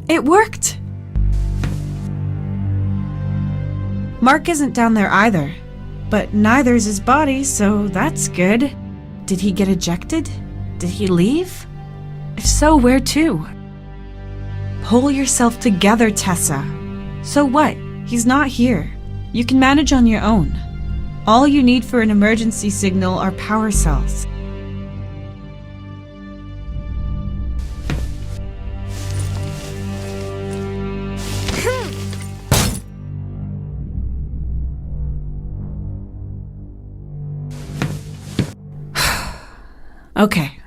It worked! Mark isn't down there either, but neither's his body, so that's good. Did he get ejected? Did he leave? If so, where to? Pull yourself together, Tessa. So what? He's not here. You can manage on your own. All you need for an emergency signal are power cells. Okay,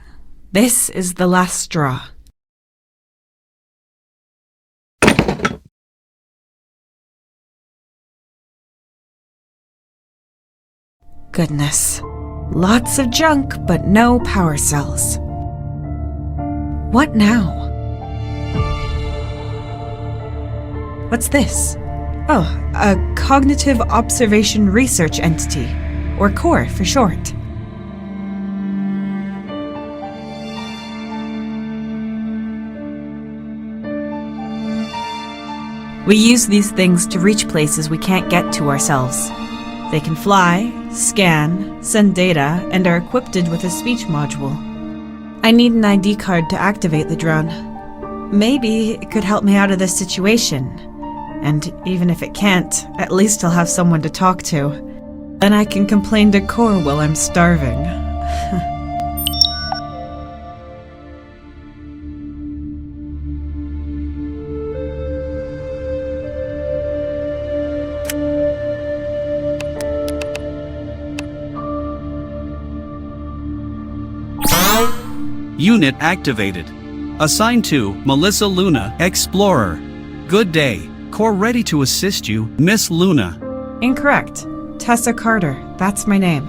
this is the last straw. Goodness. Lots of junk, but no power cells. What now? What's this? Oh, a Cognitive Observation Research Entity, or CORE for short. We use these things to reach places we can't get to ourselves. They can fly, scan, send data, and are equipped with a speech module. I need an ID card to activate the drone. Maybe it could help me out of this situation. And even if it can't, at least I'll have someone to talk to. Then I can complain to Core while I'm starving. Unit activated. Assigned to Melissa Luna, Explorer. Good day. Core ready to assist you, Miss Luna. Incorrect. Tessa Carter. That's my name.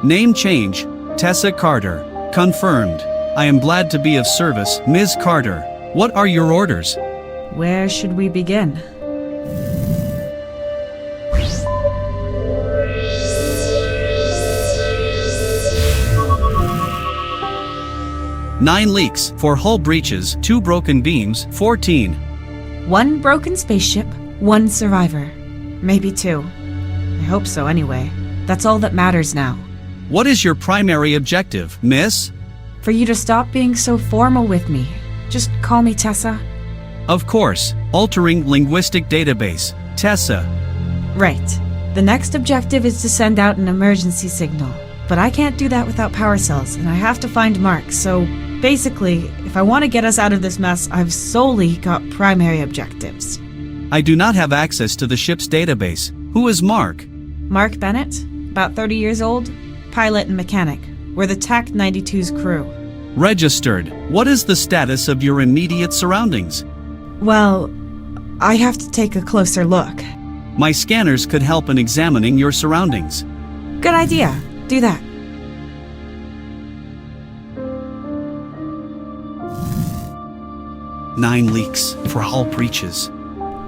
Name change. Tessa Carter. Confirmed. I am glad to be of service, Ms. Carter. What are your orders? Where should we begin? Nine leaks, 4 hull breaches, 2 broken beams, 14. 1 broken spaceship, 1 survivor. Maybe 2. I hope so anyway. That's all that matters now. What is your primary objective, miss? For you to stop being so formal with me. Just call me Tessa. Of course. Altering linguistic database. Tessa. Right. The next objective is to send out an emergency signal. But I can't do that without power cells, and I have to find Mark, so basically, if I want to get us out of this mess, I've solely got primary objectives. I do not have access to the ship's database. Who is Mark? Mark Bennett, about 30 years old, pilot and mechanic. We're the TAC 92's crew. Registered. What is the status of your immediate surroundings? Well, I have to take a closer look. My scanners could help in examining your surroundings. Good idea. Do that. Nine leaks, 4 hull breaches.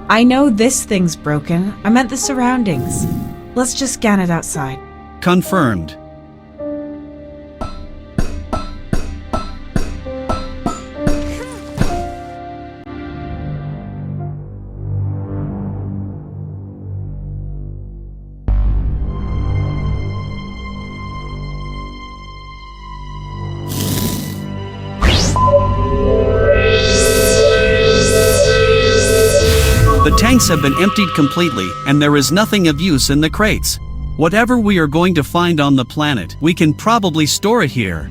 I know this thing's broken. I meant the surroundings. Let's just scan it outside. Confirmed. The tanks have been emptied completely, and there is nothing of use in the crates. Whatever we are going to find on the planet, we can probably store it here.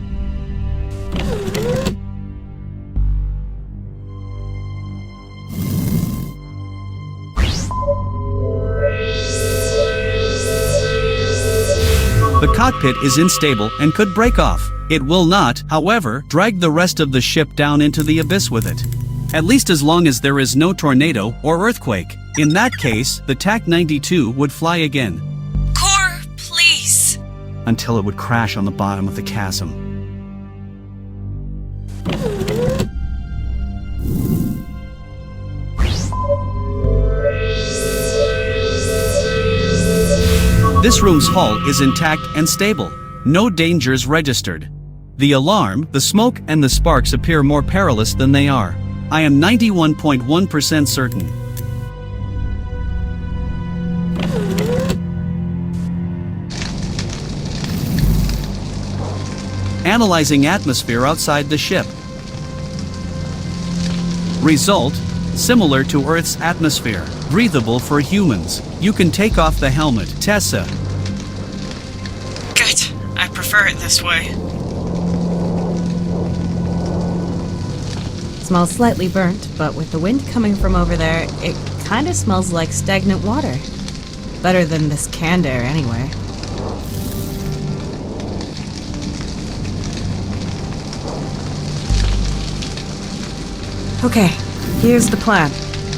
The cockpit is unstable and could break off. It will not, however, drag the rest of the ship down into the abyss with it. At least as long as there is no tornado or earthquake. In that case, the TAC 92 would fly again. Core, please. Until it would crash on the bottom of the chasm. This room's hull is intact and stable. No dangers registered. The alarm, the smoke, and the sparks appear more perilous than they are. I am 91.1% certain. Analyzing atmosphere outside the ship. Result: similar to Earth's atmosphere. Breathable for humans. You can take off the helmet, Tessa. Good. I prefer it this way. Smells slightly burnt, but with the wind coming from over there, it kinda smells like stagnant water. Better than this canned air anyway. Okay, here's the plan.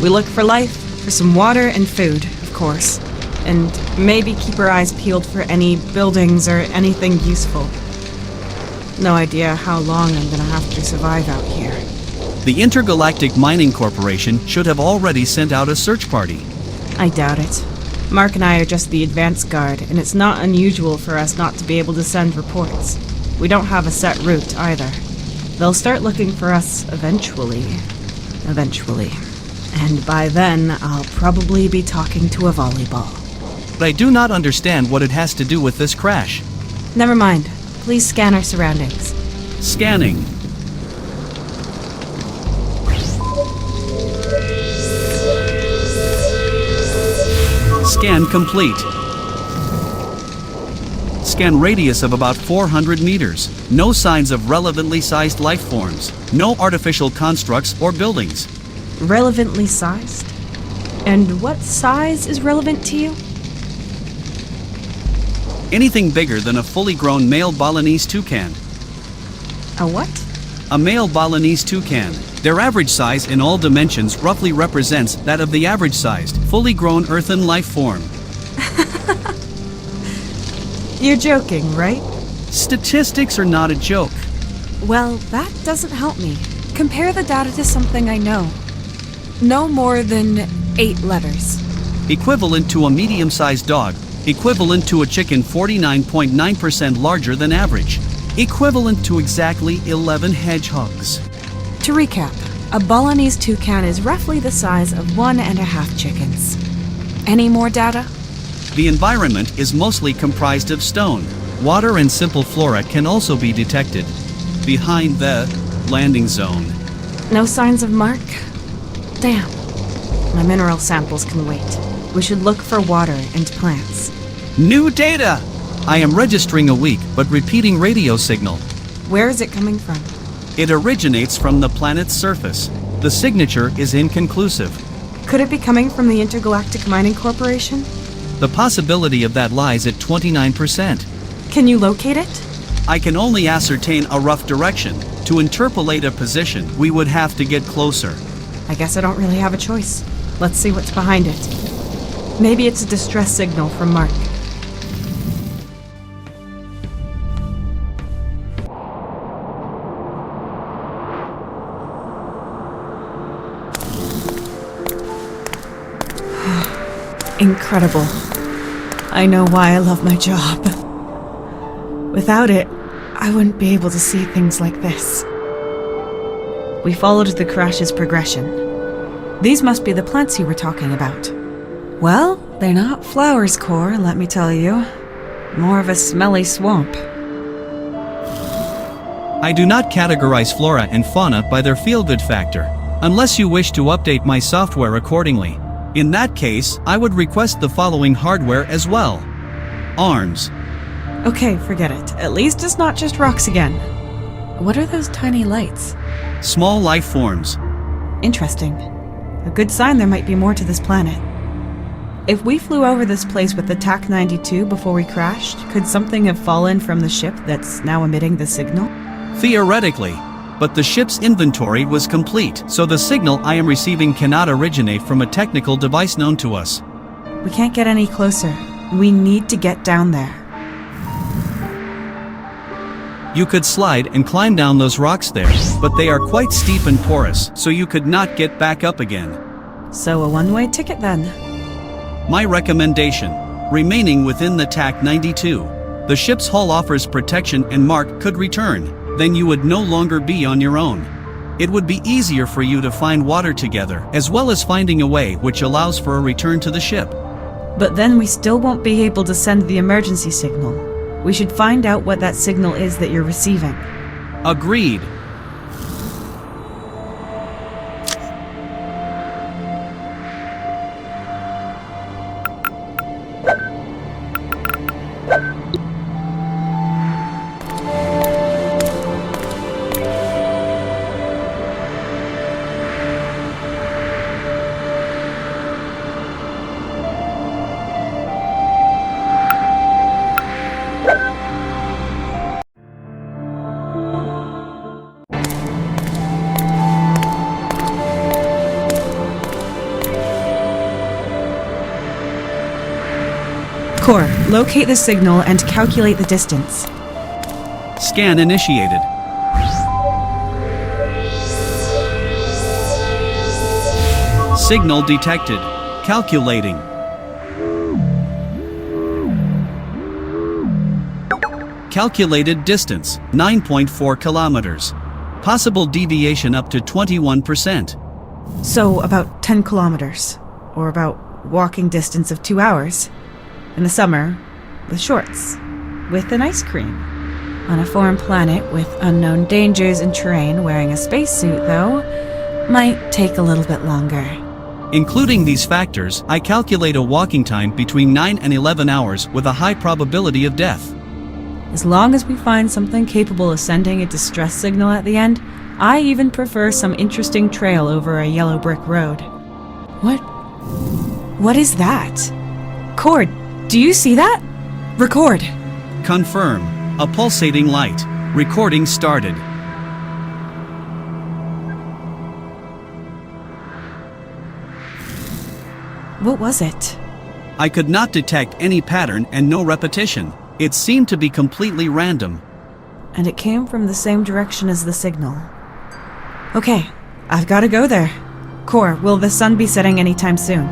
We look for life, for some water and food, of course. And maybe keep our eyes peeled for any buildings or anything useful. No idea how long I'm gonna have to survive out here. The Intergalactic Mining Corporation should have already sent out a search party. I doubt it. Mark and I are just the advance guard, and it's not unusual for us not to be able to send reports. We don't have a set route either. They'll start looking for us eventually. And by then, I'll probably be talking to a volleyball. But I do not understand what it has to do with this crash. Never mind. Please scan our surroundings. Scanning. Scan complete. Scan radius of about 400 meters. No signs of relevantly sized life forms. No artificial constructs or buildings. Relevantly sized? And what size is relevant to you? Anything bigger than a fully grown male Balinese toucan. A what? A male Balinese toucan. Their average size in all dimensions roughly represents that of the average-sized, fully grown earthen life form. You're joking, right? Statistics are not a joke. Well, that doesn't help me. Compare the data to something I know. No more than 8 letters. Equivalent to a medium-sized dog. Equivalent to a chicken 49.9% larger than average. Equivalent to exactly 11 hedgehogs. To recap, a Balinese toucan is roughly the size of 1.5 chickens. Any more data? The environment is mostly comprised of stone. Water and simple flora can also be detected behind the landing zone. No signs of Mark? Damn. My mineral samples can wait. We should look for water and plants. New data! I am registering a weak but repeating radio signal. Where is it coming from? It originates from the planet's surface. The signature is inconclusive. Could it be coming from the Intergalactic Mining Corporation? The possibility of that lies at 29%. Can you locate it? I can only ascertain a rough direction. To interpolate a position, we would have to get closer. I guess I don't really have a choice. Let's see what's behind it. Maybe it's a distress signal from Mark. Incredible. I know why I love my job. Without it, I wouldn't be able to see things like this. We followed the crash's progression. These must be the plants you were talking about. Well, they're not flowers, Core, let me tell you. More of a smelly swamp. I do not categorize flora and fauna by their feel-good factor, unless you wish to update my software accordingly. In that case, I would request the following hardware as well. Arms. Okay, forget it. At least it's not just rocks again. What are those tiny lights? Small life forms. Interesting. A good sign there might be more to this planet. If we flew over this place with the TAC-92 before we crashed, could something have fallen from the ship that's now emitting the signal? Theoretically. But the ship's inventory was complete, so the signal I am receiving cannot originate from a technical device known to us. We can't get any closer. We need to get down there. You could slide and climb down those rocks there, but they are quite steep and porous, so you could not get back up again. So a one-way ticket then. My recommendation: remaining within the TAC-92. The ship's hull offers protection and Mark could return. Then you would no longer be on your own. It would be easier for you to find water together, as well as finding a way which allows for a return to the ship. But then we still won't be able to send the emergency signal. We should find out what that signal is that you're receiving. Agreed. Core, locate the signal and calculate the distance. Scan initiated. Signal detected. Calculating. Calculated distance, 9.4 kilometers. Possible deviation up to 21%. So, about 10 kilometers. Or about walking distance of 2 hours. In the summer, with shorts. With an ice cream. On a foreign planet with unknown dangers and terrain, wearing a spacesuit, though, might take a little bit longer. Including these factors, I calculate a walking time between 9 and 11 hours with a high probability of death. As long as we find something capable of sending a distress signal at the end, I even prefer some interesting trail over a yellow brick road. What is that? Cord, do you see that? Record. Confirm. A pulsating light. Recording started. What was it? I could not detect any pattern and no repetition. It seemed to be completely random. And it came from the same direction as the signal. Okay, I've got to go there. Core, will the sun be setting anytime soon?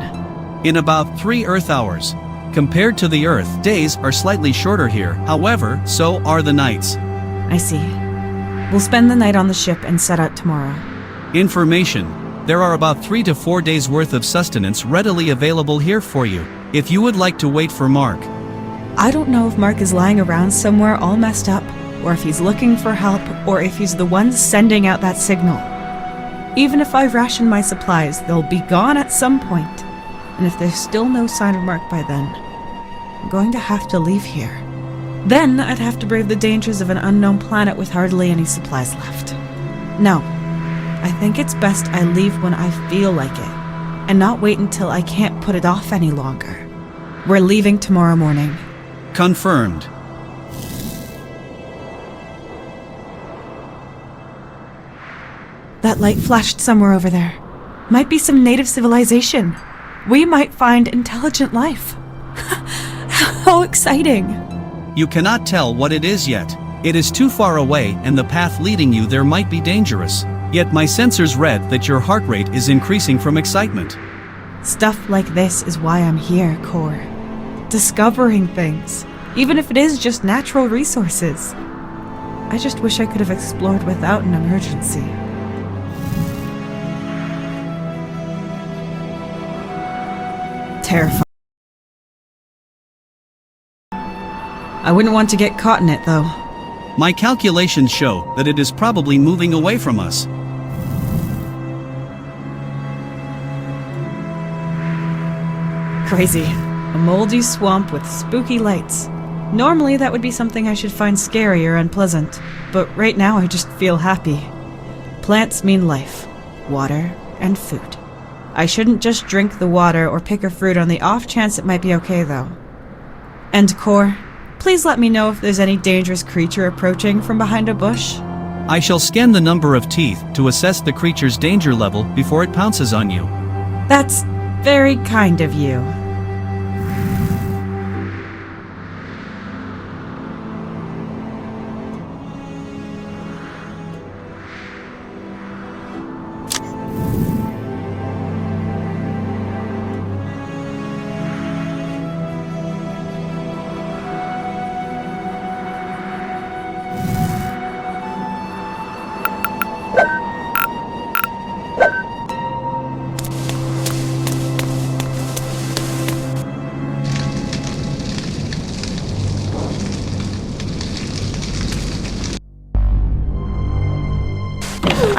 In about 3 Earth hours. Compared to the Earth, days are slightly shorter here. However, so are the nights. I see. We'll spend the night on the ship and set out tomorrow. Information. There are about 3 to 4 days worth of sustenance readily available here for you, if you would like to wait for Mark. I don't know if Mark is lying around somewhere all messed up, or if he's looking for help, or if he's the one sending out that signal. Even if I ration my supplies, they'll be gone at some point. And if there's still no sign of Mark by then, I'm going to have to leave here. Then I'd have to brave the dangers of an unknown planet with hardly any supplies left. No, I think it's best I leave when I feel like it, and not wait until I can't put it off any longer. We're leaving tomorrow morning. Confirmed. That light flashed somewhere over there. Might be some native civilization. We might find intelligent life. How exciting! You cannot tell what it is yet. It is too far away and the path leading you there might be dangerous. Yet my sensors read that your heart rate is increasing from excitement. Stuff like this is why I'm here, Core. Discovering things, even if it is just natural resources. I just wish I could have explored without an emergency. Terrifying. I wouldn't want to get caught in it, though. My calculations show that it is probably moving away from us. Crazy. A moldy swamp with spooky lights. Normally that would be something I should find scary or unpleasant, but right now I just feel happy. Plants mean life, water, and food. I shouldn't just drink the water or pick a fruit on the off chance it might be okay, though. And Core, please let me know if there's any dangerous creature approaching from behind a bush. I shall scan the number of teeth to assess the creature's danger level before it pounces on you. That's very kind of you.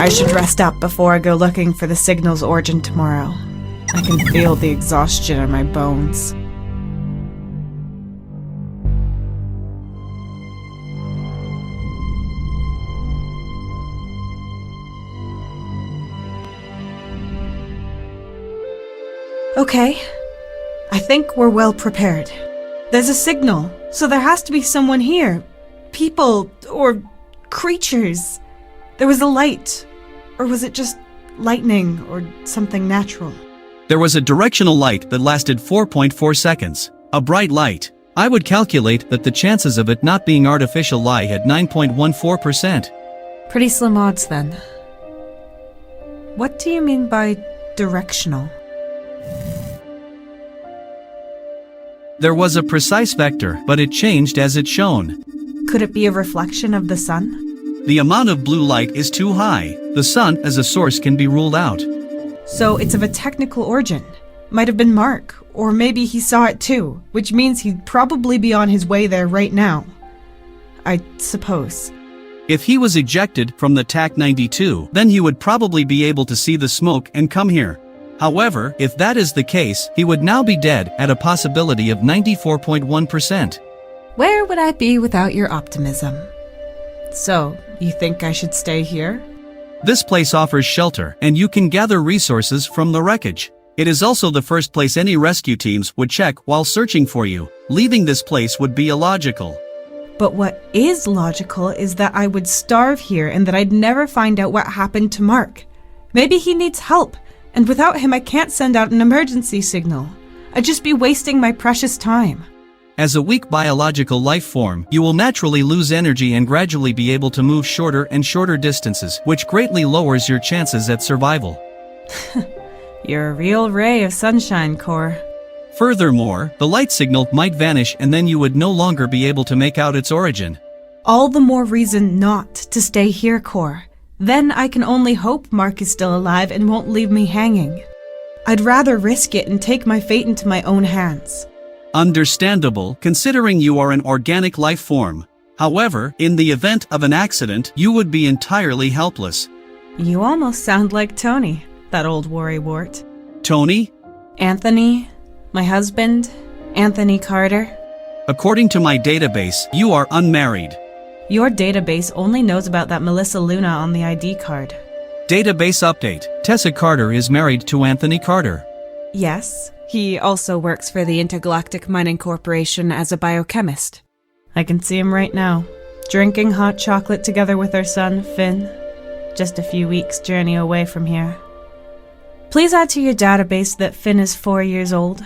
I should rest up before I go looking for the signal's origin tomorrow. I can feel the exhaustion in my bones. Okay, I think we're well prepared. There's a signal, so there has to be someone here. People, or creatures. There was a light, or was it just lightning, or something natural? There was a directional light that lasted 4.4 seconds. A bright light. I would calculate that the chances of it not being artificial lie at 9.14%. Pretty slim odds then. What do you mean by directional? There was a precise vector, but it changed as it shone. Could it be a reflection of the sun? The amount of blue light is too high. The sun as a source can be ruled out. So it's of a technical origin. Might have been Mark, or maybe he saw it too, which means he'd probably be on his way there right now. I suppose. If he was ejected from the TAC-92, then he would probably be able to see the smoke and come here. However, if that is the case, he would now be dead at a possibility of 94.1%. Where would I be without your optimism? So, you think I should stay here? This place offers shelter, and you can gather resources from the wreckage. It is also the first place any rescue teams would check while searching for you. Leaving this place would be illogical. But what is logical is that I would starve here and that I'd never find out what happened to Mark. Maybe he needs help. And without him, I can't send out an emergency signal. I'd just be wasting my precious time. As a weak biological life form, you will naturally lose energy and gradually be able to move shorter and shorter distances, which greatly lowers your chances at survival. You're a real ray of sunshine, Core. Furthermore, the light signal might vanish and then you would no longer be able to make out its origin. All the more reason not to stay here, Core. Then I can only hope Mark is still alive and won't leave me hanging. I'd rather risk it and take my fate into my own hands. Understandable, considering you are an organic life form. However, in the event of an accident, you would be entirely helpless. You almost sound like Tony, that old worrywart. Tony? Anthony, my husband, Anthony Carter. According to my database, you are unmarried. Your database only knows about that Melissa Luna on the ID card. Database update. Tessa Carter is married to Anthony Carter. Yes, he also works for the Intergalactic Mining Corporation as a biochemist. I can see him right now, drinking hot chocolate together with our son, Finn. Just a few weeks' journey away from here. Please add to your database that Finn is 4 years old.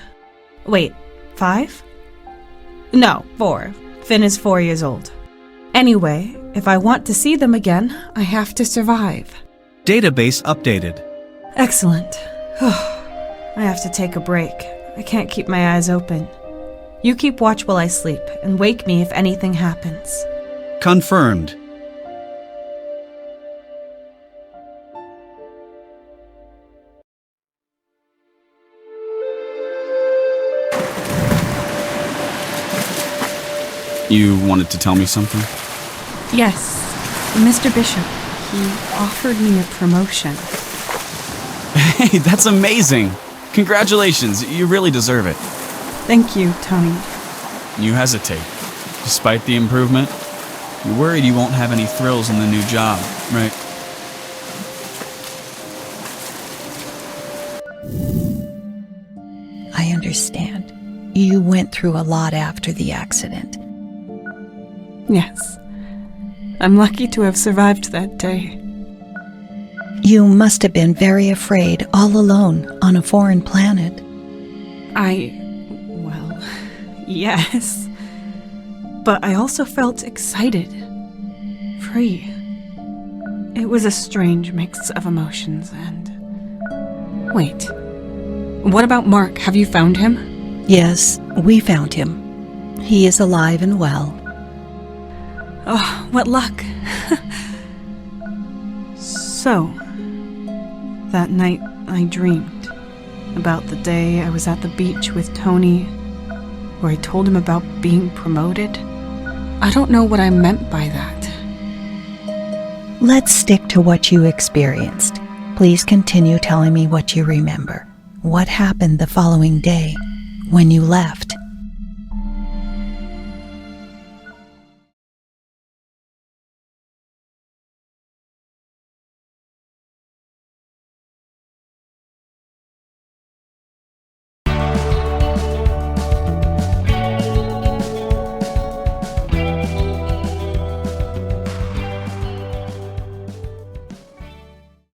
Wait, 5? No, 4. Finn is 4 years old. Anyway, if I want to see them again, I have to survive. Database updated. Excellent. I have to take a break. I can't keep my eyes open. You keep watch while I sleep, and wake me if anything happens. Confirmed. You wanted to tell me something? Yes, Mr. Bishop. He offered me a promotion. Hey, that's amazing! Congratulations, you really deserve it. Thank you, Tony. You hesitate. Despite the improvement, you're worried you won't have any thrills in the new job, right? I understand. You went through a lot after the accident. Yes. I'm lucky to have survived that day. You must have been very afraid, all alone, on a foreign planet. Well, yes. But I also felt excited. Free. It was a strange mix of emotions and... Wait. What about Mark? Have you found him? Yes, we found him. He is alive and well. Oh, what luck. So, that night I dreamed about the day I was at the beach with Tony, where I told him about being promoted. I don't know what I meant by that. Let's stick to what you experienced. Please continue telling me what you remember. What happened the following day when you left?